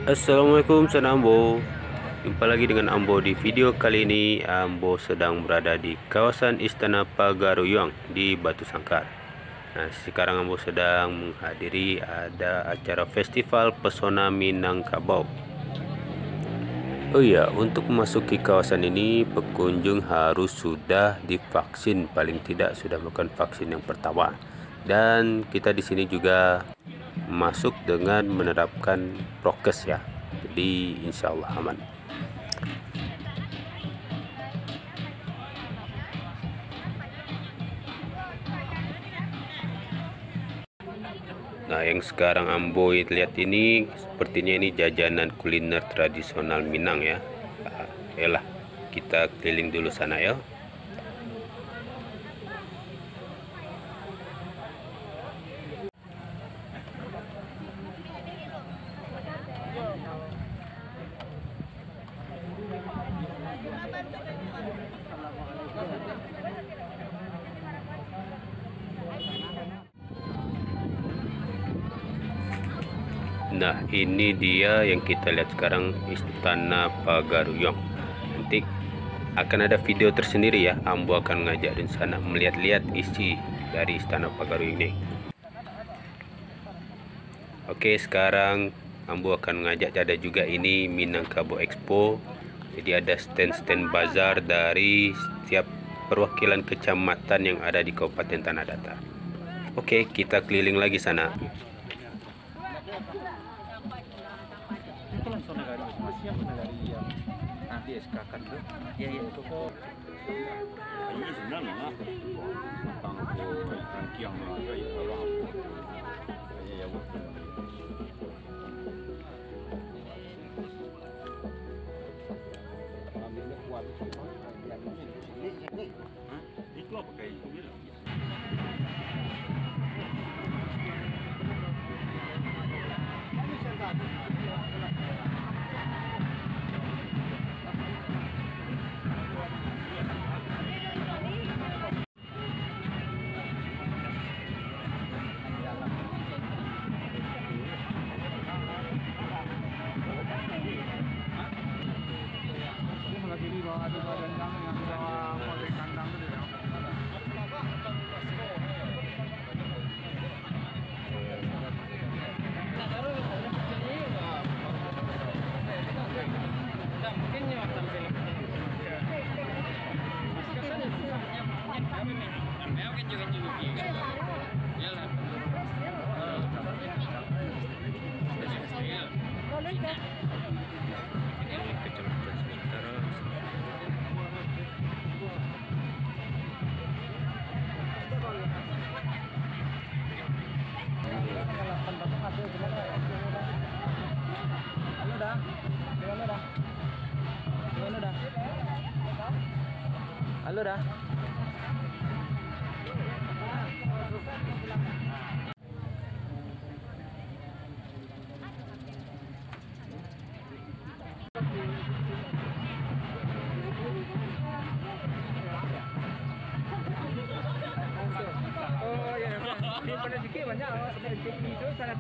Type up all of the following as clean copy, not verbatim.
Assalamualaikum saudara Ambo. Jumpa lagi dengan Ambo di video kali ini. Ambo sedang berada di kawasan Istana Pagaruyung di Batu Sangkar. Nah, sekarang Ambo sedang menghadiri ada acara Festival Pesona Minangkabau. Oh iya, untuk memasuki kawasan ini pengunjung harus sudah divaksin, paling tidak sudah melakukan vaksin yang pertama. Dan kita di sini juga masuk dengan menerapkan prokes ya, jadi insya Allah aman. Nah, yang sekarang Ambo lihat ini sepertinya ini jajanan kuliner tradisional Minang ya. Nah, yalah, kita keliling dulu sana ya. Nah, ini dia yang kita lihat sekarang, Istana Pagaruyung. Nanti akan ada video tersendiri ya. Ambo akan ngajak di sana melihat-lihat isi dari Istana Pagaruyung ini. Oke, sekarang Ambo akan ngajak, ada juga ini Minangkabau Expo. Jadi ada stand-stand bazar dari setiap perwakilan kecamatan yang ada di Kabupaten Tanah Datar. Oke, kita keliling lagi sana. Itu langsung negara masih yang negara yang nanti SK kan tuh. Iya itu kok. Ini sebenarnya lah. Tentang rangkaian ya kalau ya betul. Ambilnya kuat. Itu apa kayak itu bilang? Halo dah. Oh ya, pada sikit banyak itu sangat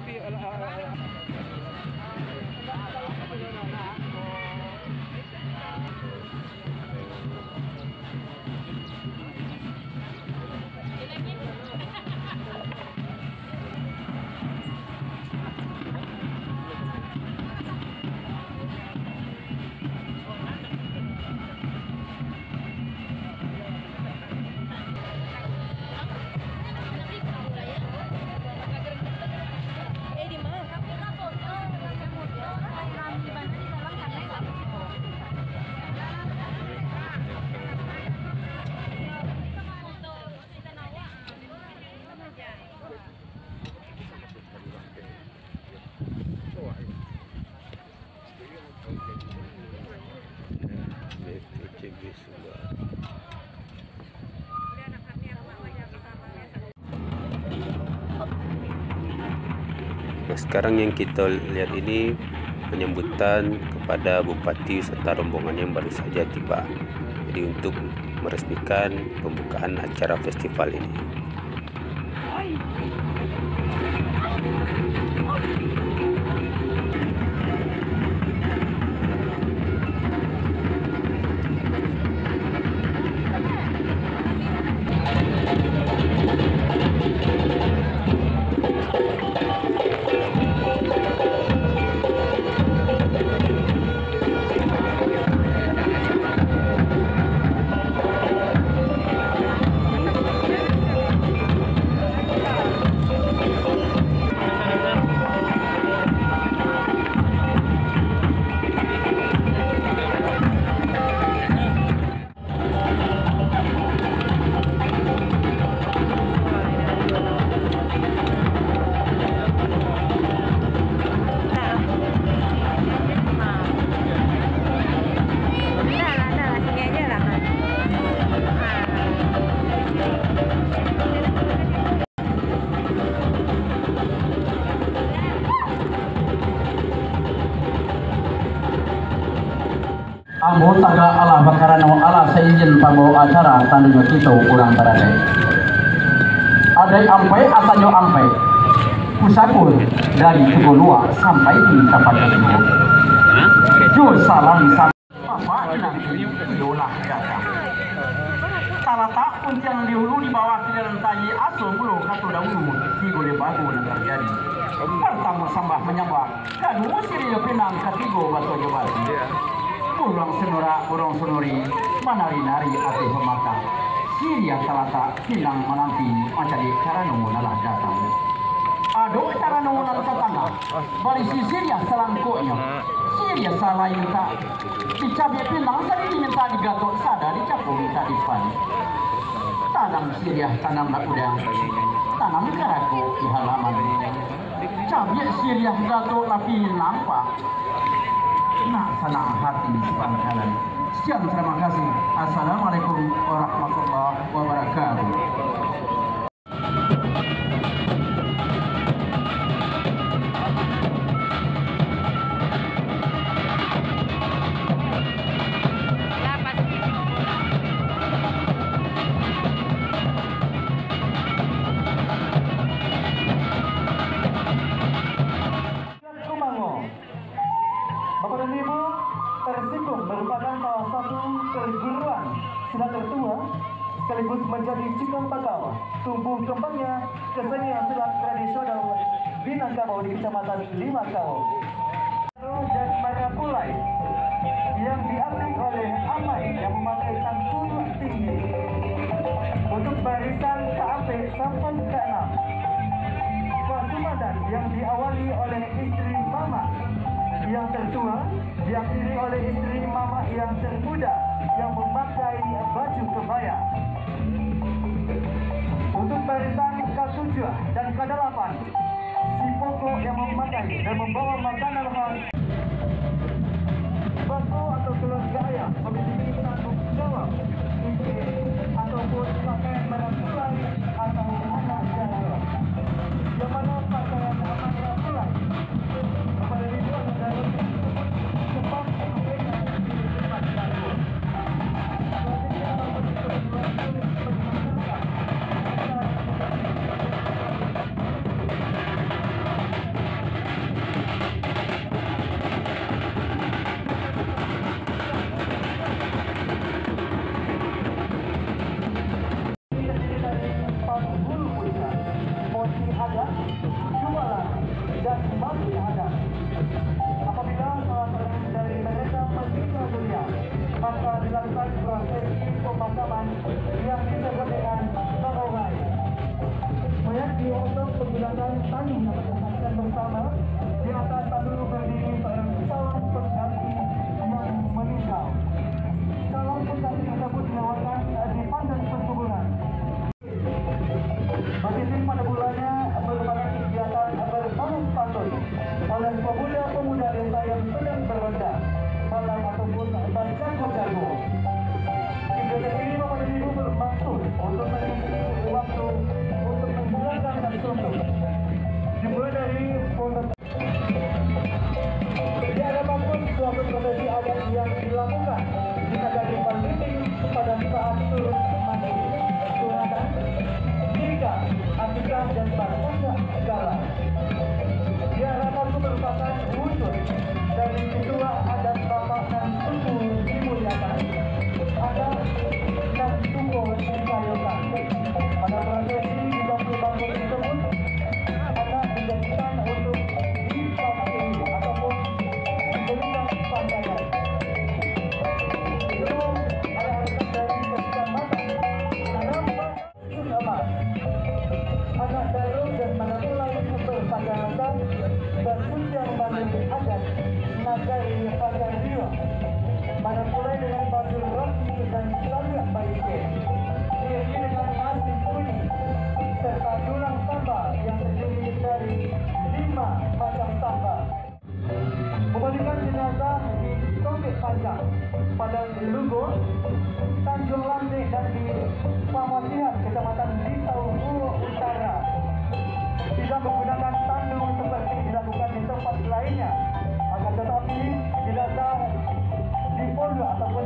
Nah, sekarang yang kita lihat ini penyambutan kepada Bupati serta rombongan yang baru saja tiba. Jadi untuk meresmikan pembukaan acara festival ini. Abo taga Allah bakarano Allah seizin pambawa acara tandunya kita kurang berada. Adai ampai asanyo ampai. Pusapur dari Tegolua sampai di Kabupaten Luwu. Jo salam apa nanti idola datang. Talata pun yang dihulu di bawah kiliran tayi aso mulu katu dahulu di gole bagu yang terjadi. Pertama sambah menyembah dan musir yo pinang katigo baso jebal. Burung senora burung senori manari-nari ati pemata. Siria talata pinang menanti mencari cara nunggu nalah datang. Ado cara nunggu nalah tetangga. Bari si Siria selangkuknya. Siria salah yang tak dicabai pinang tadi diminta digatok sada dicapu minta dipan. Tanam Siria tanam nak udang. Tanam karaku di halaman. Cabai Siria gatok tapi nampak. Nak senang hati sepangkalan. Sekian terima kasih. Assalamualaikum warahmatullahi wabarakatuh. Bapak dan Ibu, Persinggung merupakan salah satu perguruan silat tertua sekaligus menjadi cikal bakal tumbuh kembangnya kesenian silat tradisional Minangkabau di Kecamatan Limakau dan Marapulai yang diaplik oleh Amai yang memakai tangkul tinggi untuk barisan KAP sampai ke-6. Pasumadan yang diawali oleh istri Mama yang tertua diakhiri oleh istri Mama yang termuda yang memakai baju kebaya. Untuk barisan K7 dan K8 si pokok yang memakai dan membawa makanan khas bako atau keluarga ayam memiliki tanggung jawab ataupun pakaian Marapulai atau anak jalanan yang mana pakaian Marapulai kepada ribuan negara sebab dan masih ada. Apabila salah satu dari mereka meninggal dunia, maka dilakukan prosesi pemakaman yang disebut dengan tarawih. Mayat diotong menggunakan tandu yang disaksikan bersama. Di atas tandu berdiri seorang calon pengganti yang meninggal. Calon pengganti tersebut dilakukan di padang perkuburan. Masjid pada bulannya merupakan kegiatan berbalas pantun oleh pemuda-pemuda desa yang sedang beronda malam ataupun berjago-jago. Kegiatan ini Bapak dan Ibu bermaksud untuk mengisi waktu untuk menghilangkan dan suntuk. Dimulai dari pondok. Di hadapan pun suatu prosesi adat yang dilakukan di Nagari Palmiting pada saat turun mandi sunatan, nikah, akikah dan puncak gala. Di hadapan itu merupakan wujud dari ketua adat bapak dan suku dimuliakan, ada dan suku dikayokan. Pada prosesi di bangku tersebut, anak dijadikan untuk dipakai ataupun diberikan pakaian. Itu anak-anak dari kecamatan Nampak emas. Anak Darul dan Marapulai berpakaian bersunjang bagi adat Nagari Pagariwa. Marapulai dengan baju roti dan selangak baike, diiringi dengan nasi kuning serta tulang sambal yang terdiri dari 5 macam sambal. Memandikan jenazah di Tonggek Panjang, Padang Lugo, Tanjung Lantik dan di Pamasihan, Kecamatan Litau Utara. Tidak menggunakan tandu seperti dilakukan di tempat lainnya, akan tetapi jenazah di pondok ataupun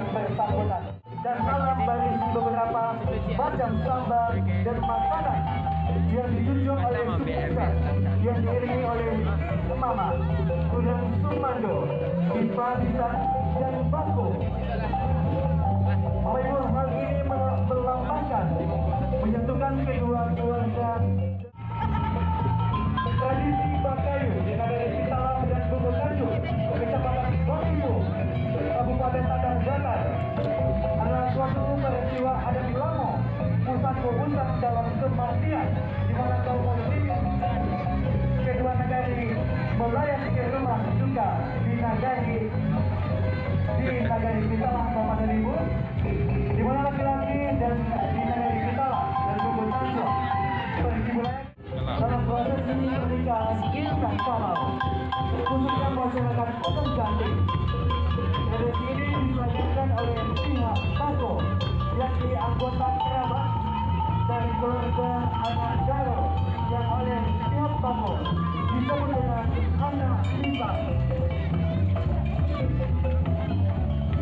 yang bersangkutan. Dan dalam berisi beberapa macam sambal dan makanan yang dijunjung oleh Sukukan yang diiringi oleh Mama, Gunung Sumando, Ipa Pisan, dan Bako. Bapak Ibu, hal ini melambangkan menyatukan kedua keluarga. Tradisi Bakayu di Nagari Pitalang dan Bukit Tanjung, Kecamatan Bonimu, Kabupaten Tanah Datar, adalah suatu peristiwa adat lama pusat-pusat dalam kematian di mana kaum muslimin kedua negari melayani ke rumah duka di Nagari Pitalang, Kabupaten Ibu, di mana laki-laki dan di Nagari Pitalang dan Bukit Tanjung berjumlah dalam prosesi pernikahan Intan Kalau, khususnya masyarakat Potong Ganting. Tradisi ini disajikan oleh pihak Bako, yakni anggota kerabat dari keluarga anak Garo yang oleh pihak Bako disebut dengan anak Limbang.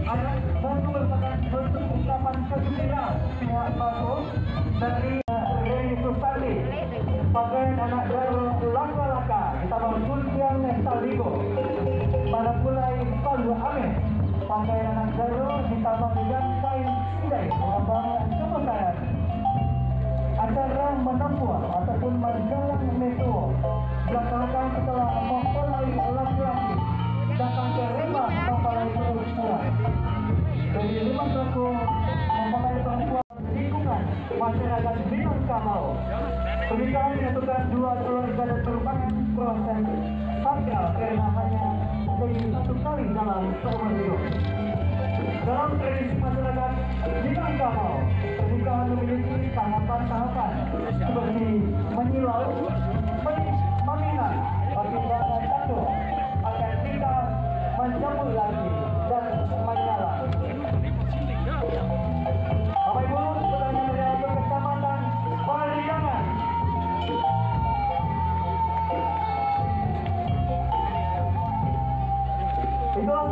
Anak Bako merupakan bentuk ungkapan kegembiraan pihak Bako dari Reni Susali. Pakaian anak Garo laka-laka ditambah sulpian taligo. Pada pulai palu amin, pakaian anak Garo ditambah dengan kain sindai melambangkan kebesaran. Acara menempuh ataupun menjalan metro dilaksanakan setelah mempelai laki-laki datang ke rumah mempelai perempuan. Dari rumah pelaku mempelai perempuan lingkungan masyarakat Minangkabau. Pernikahan menyatukan dua keluarga dan merupakan proses sakral karena hanya terjadi satu kali dalam seumur hidup. Dalam tradisi masyarakat Minangkabau, pernikahan memiliki tahapan-tahapan seperti menyilau, meminang, baginda dan tatu, akan nikah, menjemput lagi, dan menyala. Bapak Ibu, pertanyaan dari Kecamatan Pariangan. Itulah